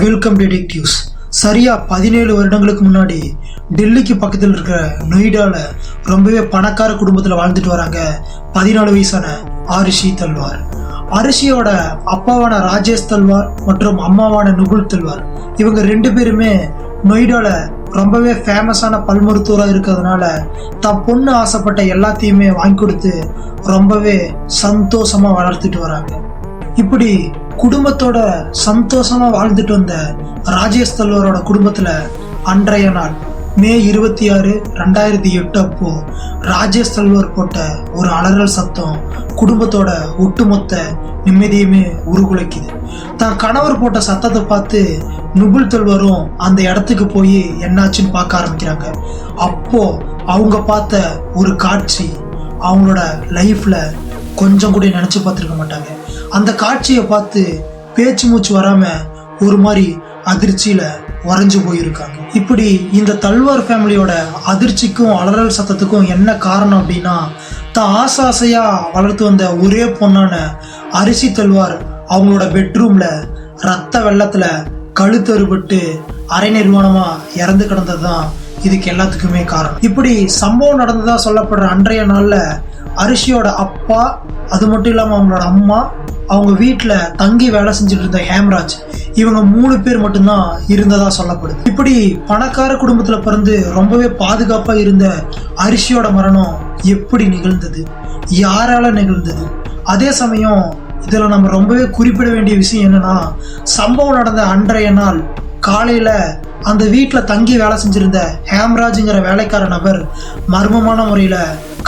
Welcome detectives. சரியா 17 வருடங்களுக்கு முன்னாடி டெல்லிக்கு பக்கத்தில் இருக்கிற நொய்டால ரொம்பவே பணக்கார குடும்பத்தில் வாழ்ந்துட்டு வராங்க 14 வயசான ஆரிஷி தல்வார். ஆரிஷியோட அப்பாவான ராஜேஷ் தல்வார் மற்றும் அம்மாவான நுகுல் தல்வார் இவங்க 2 பேருமே நொய்டால ரொம்பவே ஃபேமஸான பல் மருத்துவராக இருக்கிறதுனால தான் பொண்ணு ஆசைப்பட்ட எல்லாத்தையுமே வாங்கி கொடுத்து ரொம்பவே சந்தோஷமா வளர்த்துட்டு வராங்க. இப்படி குடும்பத்தோட சந்தோஷமா வாழ்ந்துட்டு வந்த ராஜேஷ் தல்வாரோட குடும்பத்துல அன்றைய நாள் மே 26, 2008 அப்போ ராஜேஷ் தல்வார் போட்ட ஒரு அலறல் சத்தம் குடும்பத்தோட ஒட்டுமொத்த நிம்மதியுமே உருகுலைக்குது. தான் கணவர் போட்ட சத்தத்தை பார்த்து நுகுல் தல்வாரும் அந்த இடத்துக்கு போய் என்னாச்சுன்னு பார்க்க ஆரம்பிக்கிறாங்க. அப்போ அவங்க பார்த்த ஒரு காட்சி அவங்களோட லைஃப்ல கொஞ்சம் கூட நினைச்சு பார்த்துருக்க மாட்டாங்க. அந்த காட்சியை பார்த்து பேச்சு மூச்சு வராம ஒரு மாதிரி அதிர்ச்சியில உறைஞ்சு போயிருக்காங்க. இப்படி இந்த தல்வார் ஃபேமிலியோட அதிர்ச்சிக்கும் அலறல் சத்தத்துக்கும் என்ன காரணம் அப்படின்னா, தான் ஆசையா வளர்த்து வந்த ஒரே பொண்ணான ஆரிஷி தல்வார் அவங்களோட பெட்ரூம்ல ரத்த வெள்ளத்துல கழுத்தறுபட்டு அரை நிர்வாணமா இறந்து கிடந்ததுதான் இதுக்கு எல்லாத்துக்குமே காரணம். இப்படி சம்பவம் நடந்ததா சொல்லப்படுற அன்றைய நாள்ல ஆரிஷியோட அப்பா, அது மட்டும் இல்லாம அவங்களோட அம்மா, அவங்க வீட்டுல தங்கி வேலை செஞ்சுட்டு இருந்த ஹேம்ராஜ், இவங்க 3 பேர் மட்டும்தான் இருந்ததா சொல்லப்படுது. இப்படி பணக்கார குடும்பத்துல பிறந்து ரொம்பவே பாதுகாப்பா இருந்த ஆரிஷியோட மரணம் எப்படி நிகழ்ந்தது, யாரால நிகழ்ந்தது, அதே சமயம் இதுல நம்ம ரொம்பவே குறிப்பிட வேண்டிய விஷயம் என்னன்னா, சம்பவம் நடந்த அன்றைய நாள் காலையில அந்த வீட்டில் தங்கி வேலை செஞ்சிருந்த ஹேம்ராஜ்ங்கிற வேலைக்கார நபர் மர்மமான முறையில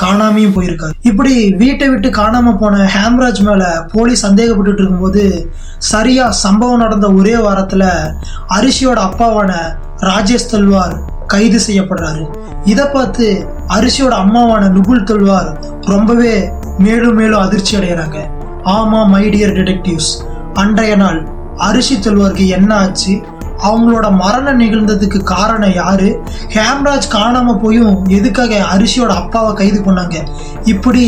காணாமையும் போயிருக்காரு. இப்படி வீட்டை விட்டு காணாம போன ஹேம்ராஜ் மேல போலீஸ் சந்தேகப்பட்டு இருக்கும்போது சரியா சம்பவம் நடந்த ஒரே வாரத்துல ஆரிஷியோட அப்பாவான ராஜேஷ் தல்வார் கைது செய்யப்படுறாரு. இதை பார்த்து ஆரிஷியோட அம்மாவான நுகுல் தல்வார் ரொம்பவே மேலும் மேலும் அதிர்ச்சி அடைகிறாங்க. ஆமா மை டியர் டிடெக்டிவ்ஸ், அன்றைய நாள் ஆரிஷி தல்வாருக்கு என்ன ஆச்சு, அவங்களோட மரணம் நிகழ்ந்ததுக்கு காரணம் யாரு, ஹேம்ராஜ் காணாம போயும் எதுக்காக ஆரிஷியோட அப்பாவை கைது பண்ணாங்க, இப்படி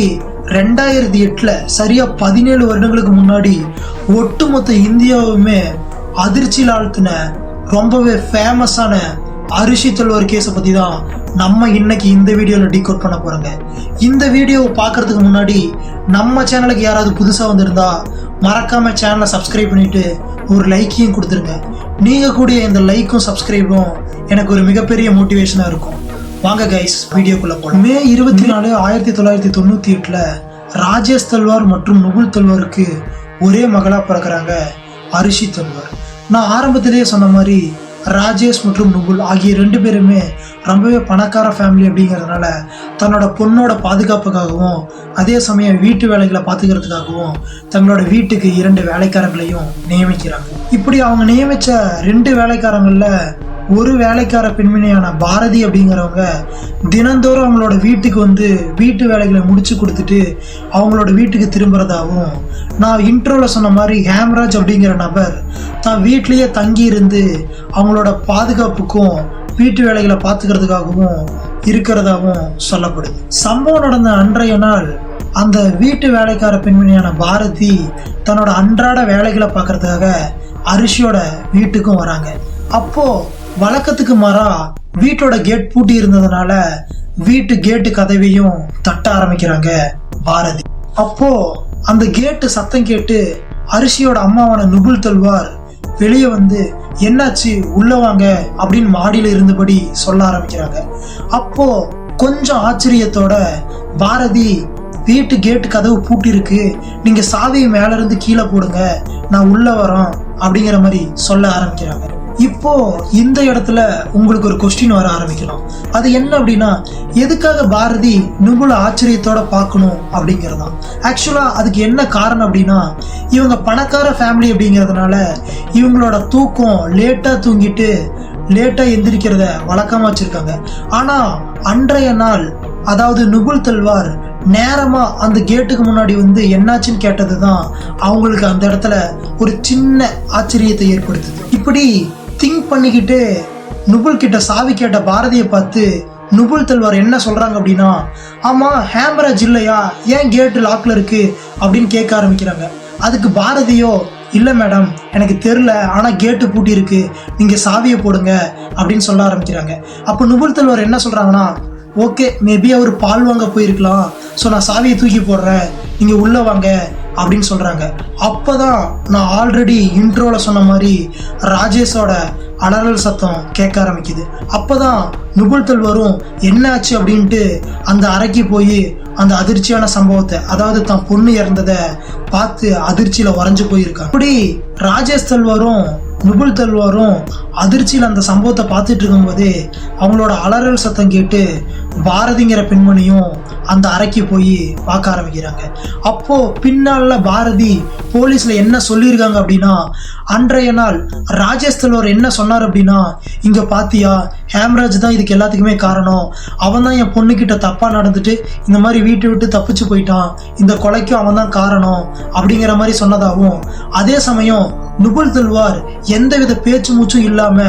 2008 சரியா 17 வருடங்களுக்கு முன்னாடி ஒட்டுமொத்த இந்தியாவுமே அதிர்ச்சியில் ஆழ்த்தின ரொம்பவே ஃபேமஸான ஆரிஷி தல்வார் கேஸை பத்தி தான் நம்ம இன்னைக்கு இந்த வீடியோல டீகோட் பண்ண போறோங்க. இந்த வீடியோவை பார்க்கறதுக்கு முன்னாடி நம்ம சேனலுக்கு யாராவது புதுசா வந்திருந்தா மறக்காம சேனலை சப்ஸ்கிரைப் பண்ணிட்டு ஒரு லைக்கையும் கொடுத்துருங்க. நீங்க கூடிய இந்த லைக்கும் சப்ஸ்கிரைபும் எனக்கு ஒரு மிகப்பெரிய மோட்டிவேஷனா இருக்கும். வாங்க கைஸ், வீடியோக்குள்ள போலாம். மே 24, 1998 ராஜேஷ் தல்வார் மற்றும் நுகுல் தல்வாருக்கு ஒரே மகளா பிறக்கிறாங்க ஆரிஷி தல்வார். நான் ஆரம்பத்திலேயே சொன்ன மாதிரி ராஜேஷ் மற்றும் நுகுல் ஆகிய 2 பேருமே ரொம்பவே பணக்கார ஃபேமிலி அப்படிங்கிறதுனால தன்னோட பொண்ணோட பாதுகாப்புக்காகவும் அதே சமயம் வீட்டு வேலைகளை பார்த்துக்கிறதுக்காகவும் தங்களோட வீட்டுக்கு 2 வேலைக்காரங்களையும் நியமிக்கிறாங்க. இப்படி அவங்க நியமிச்ச 2 வேலைக்காரங்கள்ல ஒரு வேலைக்கார பெண்மணியான பாரதி அப்படிங்கிறவங்க தினந்தோறும் அவங்களோட வீட்டுக்கு வந்து வீட்டு வேலைகளை முடிச்சு கொடுத்துட்டு அவங்களோட வீட்டுக்கு திரும்புறதாகவும், நான் இன்ட்ரோல சொன்ன மாதிரி ஹேம்ராஜ் அப்படிங்கிற நபர் தான் வீட்லயே தங்கி இருந்து அவங்களோட பாதுகாப்புக்கும் வீட்டு வேலைகளை பார்த்துக்கிறதுக்காகவும் இருக்கிறதாகவும் சொல்லப்படுது. சம்பவம் நடந்த அன்றைய நாள் அந்த வீட்டு வேலைக்கார பெண்மணியான பாரதி தன்னோட அன்றாட வேலைகளை பார்க்கறதுக்காக ஆரிஷியோட வீட்டுக்கும் வராங்க. அப்போ வழக்கத்துக்கு மாறா வீட்டோட கேட் பூட்டி இருந்ததுனால வீட்டு கேட்டு கதவையும் தட்ட ஆரம்பிக்கிறாங்க பாரதி. அப்போ அந்த கேட்டு சத்தம் கேட்டு ஆரிஷியோட அம்மாவான நுகுல் தல்வார் வெளியே வந்து என்னாச்சு உள்ள வாங்க அப்படின்னு மாடியில இருந்தபடி சொல்ல ஆரம்பிக்கிறாங்க. அப்போ கொஞ்சம் ஆச்சரியத்தோட பாரதி, வீட்டு கேட்டு கதவு பூட்டி இருக்கு, நீங்க சாவியை மேல இருந்து கீழே போடுங்க, நான் உள்ள வரோம் அப்படிங்கிற மாதிரி சொல்ல ஆரம்பிக்கிறாங்க. இப்போ இந்த இடத்துல உங்களுக்கு ஒரு கொஸ்டின் வர ஆரம்பிக்கலாம். அது என்ன அப்படின்னா, எதுக்காக பாரதி நுகுல ஆச்சரியத்தோட பார்க்கணும் அப்படிங்கிறதான். ஆக்சுவலா அதுக்கு என்ன காரணம் அப்படின்னா, இவங்க பணக்கார ஃபேமிலி அப்படிங்கிறதுனால இவங்களோட தூக்கம் லேட்டா தூங்கிட்டு லேட்டா எந்திரிக்கிறத வழக்கமா வச்சிருக்காங்க. ஆனா அன்றைய நாள் அதாவது நுகுல் தல்வார் நேரமா அந்த கேட்டுக்கு முன்னாடி வந்து என்னாச்சுன்னு கேட்டதுதான் அவங்களுக்கு அந்த இடத்துல ஒரு சின்ன ஆச்சரியத்தை ஏற்படுத்துது. இப்படி திங்க் பண்ணிக்கிட்டு நுகுல் கிட்ட சாவி கேட்ட பாரதியை பார்த்து நுகுல் தல்வார் என்ன சொல்றாங்க அப்படின்னா, ஆமா ஹேம்ராஜ் இல்லையா, ஏன் கேட்டு லாக்ல இருக்கு அப்படின்னு கேட்க ஆரம்பிக்கிறாங்க. அதுக்கு பாரதியோ, இல்லை மேடம் எனக்கு தெரில, ஆனால் கேட்டு பூட்டி இருக்கு, நீங்கள் சாவியை போடுங்க அப்படின்னு சொல்ல ஆரம்பிக்கிறாங்க. அப்போ நுபுல் தல்வார் என்ன சொல்கிறாங்கன்னா, ஓகே மேபி அவர் பால் வாங்க போயிருக்கலாம், ஸோ நான் சாவியை தூக்கி போடுறேன், நீங்கள் உள்ளே வாங்க அப்படின்னு சொல்கிறாங்க. அப்போ தான் நான் ஆல்ரெடி இன்ட்ரோவில் சொன்ன மாதிரி ராஜேஷோட அலறல் சத்தம் கேட்க ஆரம்பிக்குது. அப்போ தான் நுபுல் தல்வாரும் என்னாச்சு அப்படின்ட்டு அந்த அறைக்கு போய் அந்த அதிர்ச்சியான சம்பவத்தை, அதாவது தான் பொண்ணு இறந்ததை பார்த்து அதிர்ச்சியில் உறைஞ்சு போயிருக்காங்க. அப்படி ராஜேஷ் தல்வாரும் நுபுல் தல்வாரும் அதிர்ச்சியில் அந்த சம்பவத்தை பார்த்துட்டு இருக்கும்போதே அவங்களோட அலறல் சத்தம் கேட்டு பாரதிங்கிற பெண்மணியும் அந்த அறைக்கு போய் பார்க்க ஆரம்பிக்கிறாங்க. அப்போ பின்னால பாரதி போலீஸ்ல என்ன சொல்லியிருக்காங்க அப்படின்னா, அன்றைய நாள் ராஜேஷ் தல்வார் என்ன சொன்னார் அப்படின்னா, இங்க பாத்தியா ஹேம்ராஜ் தான் இதுக்கு எல்லாத்துக்குமே காரணம், அவன் தான் என் பொண்ணுக்கிட்ட தப்பா நடந்துட்டு இந்த மாதிரி வீட்டை விட்டு தப்பிச்சு போயிட்டான், இந்த கொலைக்கும் அவன் தான் காரணம் அப்படிங்கிற மாதிரி சொன்னதாகவும், அதே சமயம் நுபுல் தல்வார் எந்தவித பேச்சு மூச்சும் இல்லாம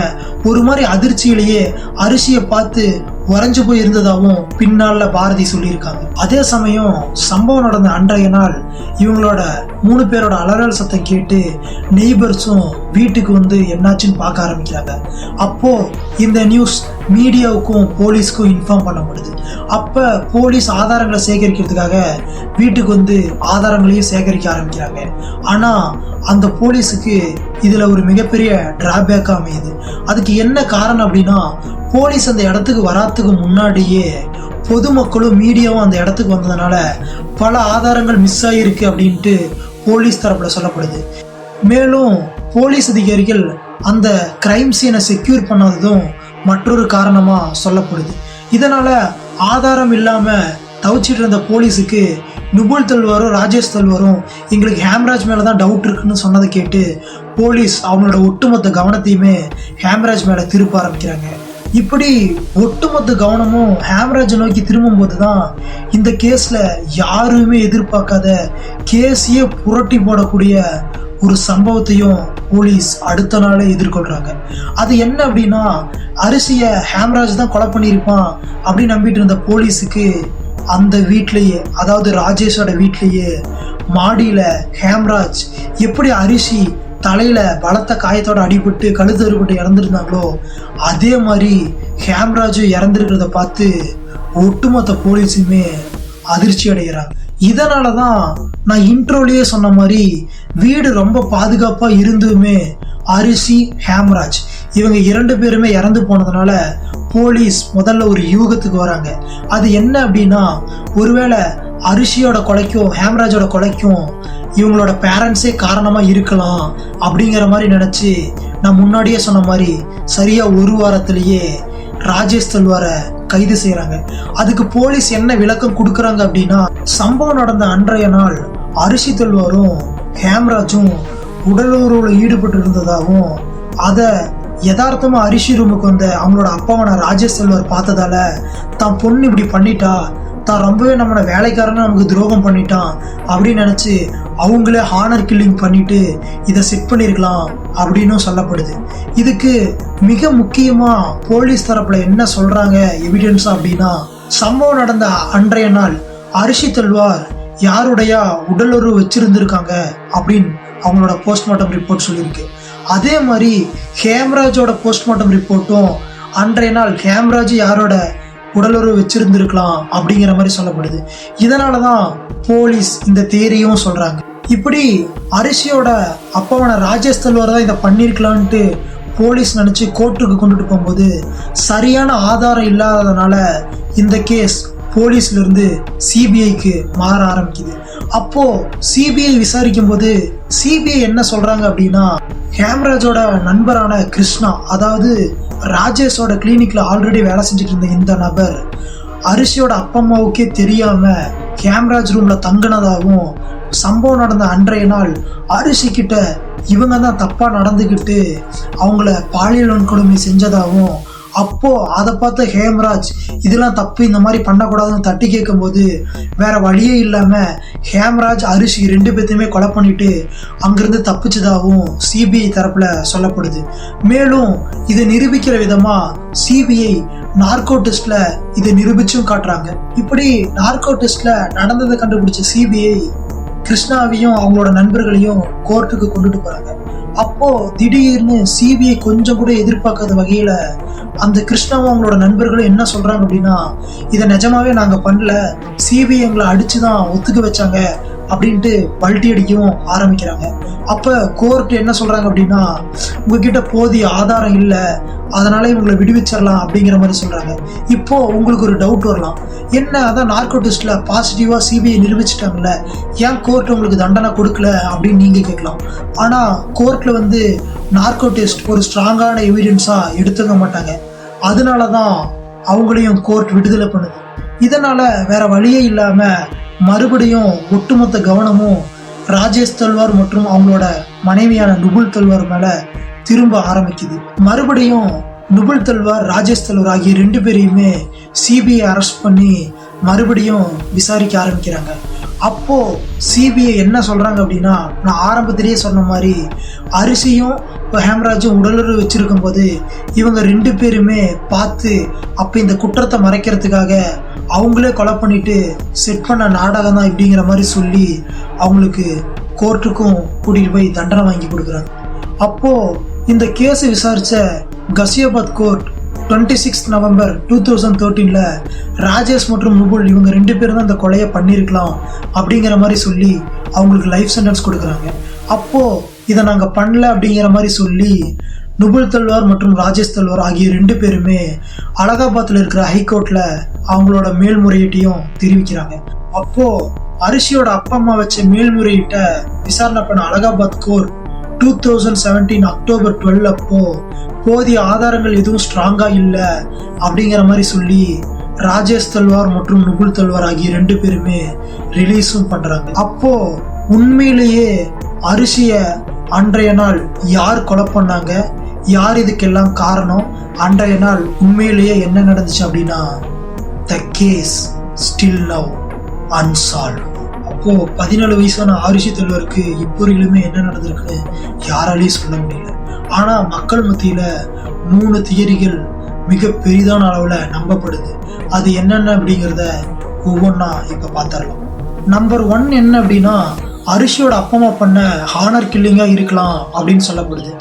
ஒரு மாதிரி அதிர்ச்சியிலேயே அரிசியை பார்த்து உறைஞ்சு போய் இருந்ததாகவும் பின்னால பாரதி சொல்லியிருக்காங்க. அதே சமயம் சம்பவம் நடந்த அன்றைய நாள் இவங்களோட 3 பேரோட அலறல் சத்தம் கேட்டு நெய்பர்ஸும் வீட்டுக்கு வந்து என்னாச்சுன்னு பார்க்க ஆரம்பிக்கிறாங்க. அப்போ இந்த நியூஸ் மீடியாவுக்கும் போலீஸ்க்கும் இன்ஃபார்ம் பண்ணப்படுது. அப்போ போலீஸ் ஆதாரங்களை சேகரிக்கிறதுக்காக வீட்டுக்கு வந்து ஆதாரங்களையும் சேகரிக்க ஆரம்பிக்கிறாங்க. ஆனால் அந்த போலீஸுக்கு இதில் ஒரு மிகப்பெரிய டிராபேக்காக அமையுது. அதுக்கு என்ன காரணம் அப்படின்னா, போலீஸ் அந்த இடத்துக்கு வராதுக்கு முன்னாடியே பொதுமக்களும் மீடியாவும் அந்த இடத்துக்கு வந்ததுனால பல ஆதாரங்கள் மிஸ் ஆகிருக்கு அப்படின்ட்டு போலீஸ் தரப்புல சொல்லப்படுது. மேலும் போலீஸ் அதிகாரிகள் அந்த கிரைம் சீனை செக்யூர் பண்ணாததும் மற்றொரு காரணமா சொல்லப்படுது. இதனால ஆதாரம் இல்லாம தவிச்சிட்டு இருந்த போலீஸுக்கு நுபுல் தல்வாரும் ராஜேஷ் தல்வாரும் எங்களுக்கு ஹேம்ராஜ் மேலே தான் டவுட் இருக்குன்னு சொன்னதை கேட்டு போலீஸ் அவங்களோட ஒட்டுமொத்த கவனத்தையுமே ஹேம்ராஜ் மேலே திருப்ப ஆரம்பிக்கிறாங்க. இப்படி ஒட்டுமொத்த கவனமும் ஹேம்ராஜை நோக்கி திரும்பும் போது தான் இந்த கேஸில் யாருமே எதிர்பார்க்காத கேஸையே புரட்டி போடக்கூடிய ஒரு சம்பவத்தையும் போலீஸ் அடுத்த நாளே எதிர்கொள்கிறாங்க. அது என்ன அப்படின்னா, அரிசியை ஹேம்ராஜ் தான் கொலை பண்ணியிருப்பான் அப்படின்னு நம்பிட்டு இருந்த போலீஸுக்கு அந்த வீட்லேயே, அதாவது ராஜேஷோட வீட்லேயே மாடியில் ஹேம்ராஜ் எப்படி அரிசி தலையில் பலத்த காயத்தோட அடிபட்டு கழுத்து அறுபட்டு இறந்துருந்தாங்களோ அதே மாதிரி ஹேம்ராஜும் இறந்துருக்கிறத பார்த்து ஒட்டுமொத்த போலீஸுமே அதிர்ச்சி அடைகிறாங்க. இதனால தான் நான் இன்ட்ரோலேயே சொன்ன மாதிரி வீடு ரொம்ப பாதுகாப்பாக இருந்துமே அரிசி ஹேம்ராஜ் இவங்க 2 பேருமே இறந்து போனதுனால போலீஸ் முதல்ல ஒரு யூகத்துக்கு வராங்க. அது என்ன அப்படின்னா, ஒருவேளை அரிசியோட கொலைக்கும் ஹேம்ராஜோட கொலைக்கும் இவங்களோட பேரண்ட்ஸே காரணமாக இருக்கலாம் அப்படிங்கிற மாதிரி நினச்சி நான் முன்னாடியே சொன்ன மாதிரி சரியாக 1 வாரத்திலேயே ராஜேஷ் தல்வாரை கைது செய்கிறாங்க. அதுக்கு போலீஸ் என்ன விளக்கம் கொடுக்குறாங்க அப்படின்னா, சம்பவம் நடந்த அன்றைய நாள் அரிசி தல்வாரும் ஹேம்ராஜும் உடலுறவில் ஈடுபட்டு இருந்ததாகவும், அதை யதார்த்தமாக அரிசி ரூமுக்கு வந்த அவங்களோட அப்பாவான ராஜேஷ் தல்வார் பார்த்ததால தான் பொண்ணு இப்படி பண்ணிட்டா, தான் ரொம்பவே நம்மளோட வேலைக்காரனை நமக்கு துரோகம் பண்ணிட்டான் அப்படின்னு நினச்சி அவங்களே ஹானர் கில்லிங் பண்ணிட்டு இதை செட் பண்ணியிருக்கலாம் அப்படின்னும் சொல்லப்படுது. இதுக்கு மிக முக்கியமாக போலீஸ் தரப்பில் என்ன சொல்கிறாங்க எவிடன்ஸ் அப்படின்னா, சம்பவம் நடந்த அன்றைய நாள் அரிசி தல்வார் யாருடைய உடலுறவு வச்சிருந்துருக்காங்க அப்படின்னு அவங்களோட போஸ்ட்மார்ட்டம் ரிப்போர்ட் சொல்லியிருக்கு. அதே மாதிரி ஹேம்ராஜோட போஸ்ட்மார்ட்டம் ரிப்போர்ட்டும் அன்றைய நாள் ஹேம்ராஜ் யாரோட உடலுறவு வச்சிருந்துருக்கலாம் அப்படிங்கிற மாதிரி சொல்லப்படுது. இதனால தான் போலீஸ் இந்த தியரியும் சொல்கிறாங்க. இப்படி அரிசியோட அப்பாவான ராஜேஷ் தல்வார் தான் இதை பண்ணியிருக்கலான்ட்டு போலீஸ் நினச்சி கோர்ட்டுக்கு கொண்டுட்டு போகும்போது சரியான ஆதாரம் இல்லாததுனால இந்த கேஸ் போலீஸ்லேருந்து சிபிஐக்கு மாற ஆரம்பிக்குது. அப்போது சிபிஐ விசாரிக்கும் போது சிபிஐ என்ன சொல்கிறாங்க அப்படின்னா, ஹேம்ராஜோட நண்பரான கிருஷ்ணா, அதாவது ராஜேஷோட கிளினிக்கில் ஆல்ரெடி வேலை செஞ்சுட்டு இருந்த இந்த நபர் அரிசியோட அப்பா அம்மாவுக்கே தெரியாமல் ஹேம்ராஜ் ரூமில் தங்கினதாகவும், சம்பவம் நடந்த அன்றைய நாள் அரிசி கிட்ட இவங்க தான் தப்பாக நடந்துக்கிட்டு அவங்கள பாலியல் வன்கொடுமை செஞ்சதாகவும், அப்போது அதை பார்த்த ஹேம்ராஜ் இதெல்லாம் தப்பு, இந்த மாதிரி பண்ணக்கூடாதுன்னு தட்டி கேட்கும்போது வேற வழியே இல்லாமல் ஹேம்ராஜ் அரிசி 2 பேர்த்தையுமே கொலை பண்ணிட்டு அங்கிருந்து தப்பிச்சதாகவும் சிபிஐ தரப்பில் சொல்லப்படுது. மேலும் இதை நிரூபிக்கிற விதமாக சிபிஐ நார்கோ டெஸ்ட்ல இதை நிரூபிச்சும் காட்டுறாங்க. இப்படி நார்கோ டெஸ்ட்ல நடந்ததை கண்டுபிடிச்ச சிபிஐ கிருஷ்ணாவையும் அவங்களோட நண்பர்களையும் கோர்ட்டுக்கு கொண்டுட்டு போறாங்க. அப்போ திடீர்னு சிபிஐ கொஞ்சம் கூட எதிர்பார்க்காத வகையில அந்த கிருஷ்ணாவும் அவங்களோட நண்பர்களும் என்ன சொல்றாங்க அப்படின்னா, இதை நிஜமாவே நாங்க பண்ணல, சிபிஐ எங்களை அடிச்சுதான் ஒத்துக்க வச்சாங்க அப்படின்ட்டு பல்ட்டி அடிக்கவும் ஆரம்பிக்கிறாங்க. அப்ப கோர்ட் என்ன சொல்றாங்க அப்படின்னா, உங்ககிட்ட போதிய ஆதாரம் இல்லை, அதனால இவங்களை விடுவிச்சிடலாம் அப்படிங்கிற மாதிரி சொல்றாங்க. இப்போ உங்களுக்கு ஒரு டவுட் வரலாம், என்ன அதான் நார்கோ டெஸ்ட்ல பாசிட்டிவா சிபிஐ நிரூபிச்சிட்டாங்கல்ல, ஏன் கோர்ட் உங்களுக்கு தண்டனை கொடுக்கல அப்படின்னு நீங்க கேட்கலாம். ஆனா கோர்ட்ல நார்கோ டெஸ்ட் ஒரு ஸ்ட்ராங்கான எவிடன்ஸா எடுத்துக்க மாட்டாங்க. அதனாலதான் அவங்களையும் கோர்ட் விடுதலை பண்ணுது. இதனால வேற வழியே இல்லாம மறுபடியும் ஒட்டுமொத்த கவனமும் ராஜேஷ் தல்வார் மற்றும் அவங்களோட மனைவியான நுபுல் தல்வார் மேல திரும்ப ஆரம்பிக்குது. மறுபடியும் நுபுல் தல்வார், ராஜேஷ் தல்வார் ஆகிய 2 பேரையுமே சிபிஐ அரெஸ்ட் பண்ணி மறுபடியும் விசாரிக்க ஆரம்பிக்கிறாங்க. அப்போ சிபிஐ என்ன சொல்றாங்க அப்படின்னா, நான் ஆரம்பத்திலேயே சொன்ன மாதிரி அரிசியும் ஹேம்ராஜும் உடலுறவு வச்சிருக்கும் போது இவங்க 2 பேருமே பார்த்து அப்ப இந்த குற்றத்தை மறைக்கிறதுக்காக அவங்களே கொலை பண்ணிட்டு செட் பண்ண நாடகம் தான் இப்படிங்கிற மாதிரி சொல்லி அவங்களுக்கு கோர்ட்டுக்கும் கூட்டிட்டு போய் தண்டனை வாங்கி கொடுக்குறாங்க. அப்போ இந்த கேஸை விசாரிச்ச கசியாபாத் கோர்ட் 26 நவம்பர் 2013 ராஜேஷ் மற்றும் நுபுல் இவங்க 2 பேரும் தான் இந்த கொலையை பண்ணியிருக்கலாம் அப்படிங்கிற மாதிரி சொல்லி அவங்களுக்கு லைஃப் சென்டென்ஸ் கொடுக்குறாங்க. அப்போ இதை நாங்கள் பண்ணல அப்படிங்கிற மாதிரி சொல்லி நுபுல் தல்வார் மற்றும் ராஜேஷ் தல்வார் ஆகிய 2 பேருமே அலகாபாத்தில் இருக்கிற ஹைகோர்ட்ல அவங்களோட மேல்முறையீட்டையும் தெரிவிக்கிறாங்க. அப்போ அரிசியோட அப்பா அம்மா வச்ச மேல்முறையீட்டை விசாரணை பண்ண அலகாபாத் கோர்ட் 2017 அக்டோபர் 12 அப்போ போதிய ஆதாரங்கள் எதுவும் ஸ்ட்ராங்கா இல்லை அப்படிங்கிற மாதிரி சொல்லி ராஜேஷ் தல்வார் மற்றும் நுபுல் தல்வார் ஆகிய 2 பேருமே ரிலீஸும் பண்றாங்க. அப்போ உண்மையிலேயே அரிசிய அன்றைய நாள் யார் கொலை பண்ணாங்க, யார் இதுக்கெல்லாம் காரணம், அன்றைய நாள் உண்மையிலேயே என்ன நடந்துச்சு அப்படின்னா, the case still now unsolved. அப்போ 17 வயசான ஆரிஷி தல்வாருக்கு இப்பொருளுமே என்ன நடந்திருக்குன்னு யாராலையும் சொல்ல முடியல. ஆனா மக்கள் மத்தியில 3 தியரிகள் மிக பெரிதான அளவுல நம்பப்படுது. அது என்னென்ன அப்படிங்கிறத ஒவ்வொன்றா இப்ப பார்த்துடலாம். நம்பர் 1 என்ன அப்படின்னா, அரிசியோட அப்பா அம்மா பண்ண ஹானர் கில்லிங்கா இருக்கலாம் அப்படின்னு சொல்லப்படுது.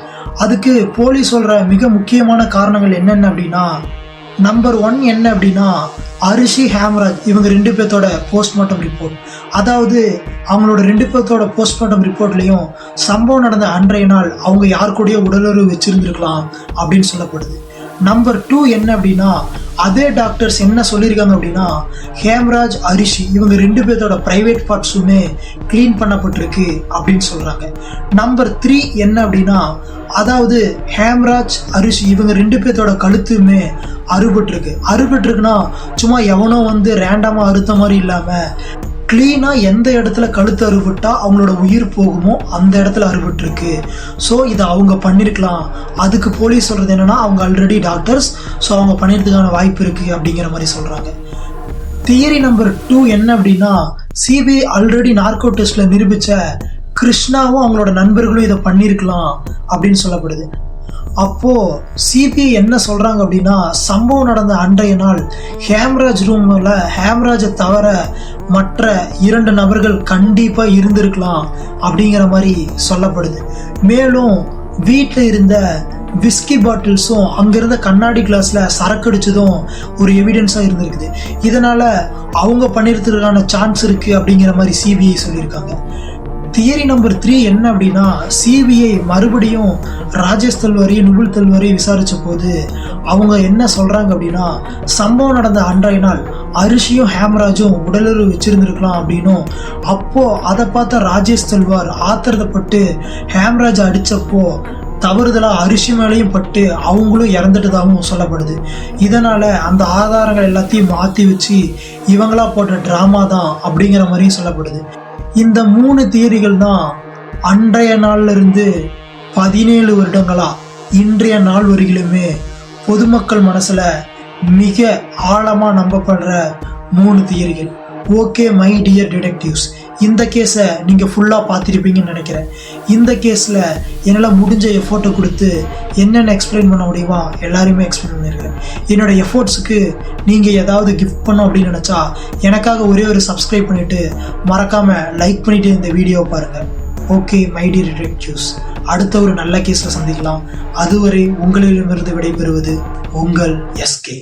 அதுக்கு போலீஸ் சொல்ற மிக முக்கியமான காரணங்கள் என்னென்ன அப்படின்னா, நம்பர் 1 என்ன அப்படின்னா, அரிசி ஹேம்ராஜ் இவங்க 2 பேர்த்தோட போஸ்ட்மார்ட்டம் ரிப்போர்ட். அதாவது அவங்களோட 2 பேர்த்தோட போஸ்ட்மார்ட்டம் ரிப்போர்ட்லையும் சம்பவம் நடந்த அன்றைய நாள் அவங்க யார் கூடயோ உடலுறவு வச்சிருந்துருக்கலாம் அப்படின்னு சொல்லப்படுது. நம்பர் 2 என்ன அப்படின்னா, அதே டாக்டர்ஸ் என்ன சொல்லியிருக்காங்க அப்படின்னா, ஹேம்ராஜ், அரிஷி இவங்க 2 பேர்த்தோட பிரைவேட் பார்ட்ஸுமே கிளீன் பண்ணப்பட்டிருக்கு அப்படின்னு சொல்றாங்க. நம்பர் 3 என்ன அப்படின்னா, அதாவது ஹேம்ராஜ், அரிஷி இவங்க 2 பேர்த்தோட கழுத்துமே அறுபட்டுருக்குன்னா சும்மா எவனோ ரேண்டமா அறுத்த மாதிரி இல்லாம கிளீனா எந்த இடத்துல கழுத்து அறுபட்டா அவங்களோட உயிர் போகுமோ அந்த இடத்துல அறுபட்டுருக்கு. ஸோ இதை அவங்க பண்ணியிருக்கலாம். அதுக்கு போலீஸ் சொல்றது என்னன்னா, அவங்க ஆல்ரெடி டாக்டர்ஸ், ஸோ அவங்க பண்ணியிருக்கிறதுக்கான வாய்ப்பு இருக்கு அப்படிங்கிற மாதிரி சொல்றாங்க. தியரி நம்பர் 2 என்ன அப்படின்னா, சிபிஐ ஆல்ரெடி நார்கோ டெஸ்ட்ல நிரூபிச்ச கிருஷ்ணாவும் அவங்களோட நண்பர்களும் இதை பண்ணியிருக்கலாம் அப்படின்னு சொல்லப்படுது. அப்போ சிபிஐ என்ன சொல்றாங்க அப்படின்னா, சம்பவம் நடந்த அன்றைய நாள் ஹேம்ராஜ் ரூம்ல ஹேம்ராஜை தவிர மற்ற 2 நபர்கள் கண்டிப்பா இருந்திருக்கலாம் அப்படிங்கிற மாதிரி சொல்லப்படுது. மேலும் வீட்டில் இருந்த விஸ்கி பாட்டில்ஸும் அங்கிருந்த கண்ணாடி கிளாஸ்ல சரக்கு அடிச்சதும் ஒரு எவிடன்ஸா இருந்திருக்குது. இதனால அவங்க பண்ணிருக்கிறதுக்கான சான்ஸ் இருக்கு அப்படிங்கிற மாதிரி சிபிஐ சொல்லியிருக்காங்க. தியரி நம்பர் 3 என்ன அப்படின்னா, சிபிஐ மறுபடியும் ராஜேஷ் தல்வாரையும் நுபுல் தல்வாரையும் விசாரிச்ச போது அவங்க என்ன சொல்றாங்க அப்படின்னா, சம்பவம் நடந்த அன்றைய நாள் அரிசியும் ஹேம்ராஜும் உடலுறவு வச்சிருந்திருக்கலாம் அப்படின்னும், அப்போ அதை பார்த்த ராஜேஷ் தல்வார் ஆத்திரப்பட்டு ஹேம்ராஜ் அடிச்சப்போ தவறுதலா அரிசி மேலையும் பட்டு அவங்களும் இறந்துட்டதாகவும் சொல்லப்படுது. இதனால அந்த ஆதாரங்கள் எல்லாத்தையும் மாற்றி வச்சு இவங்களா போட்ட டிராமா தான் அப்படிங்கிற மாதிரியும் சொல்லப்படுது. இந்த 3 தியரிகள் தான் அன்றைய நாள்ல இருந்து 17 வருடங்களா இன்றைய நாள் வரையிலுமே பொதுமக்கள் மனசுல மிக ஆழமா நம்பப்படுற 3 தியரிகள். ஓகே மை டியர் டிடெக்டிவ்ஸ், இந்த கேஸை நீங்கள் ஃபுல்லாக பார்த்துருப்பீங்கன்னு நினைக்கிறேன். இந்த கேஸில் என்னால் முடிஞ்ச எஃபோர்ட்டை கொடுத்து என்னென்ன எக்ஸ்பிளைன் பண்ண முடியுமா எல்லாருமே எக்ஸ்பிளைன் பண்ணியிருக்கேன். என்னோடய எஃபோர்ட்ஸுக்கு நீங்கள் ஏதாவது கிஃப்ட் பண்ணோம் அப்படின்னு நினச்சா எனக்காக ஒரே ஒரு சப்ஸ்கிரைப் பண்ணிவிட்டு மறக்காமல் லைக் பண்ணிவிட்டு இந்த வீடியோவை பாருங்கள். ஓகே மை டியர் டிடெக்டிவ்ஸ், அடுத்த ஒரு நல்ல கேஸில் சந்திக்கலாம். அதுவரை உங்களிடமிருந்து விடைபெறுவது உங்கள் எஸ்கே.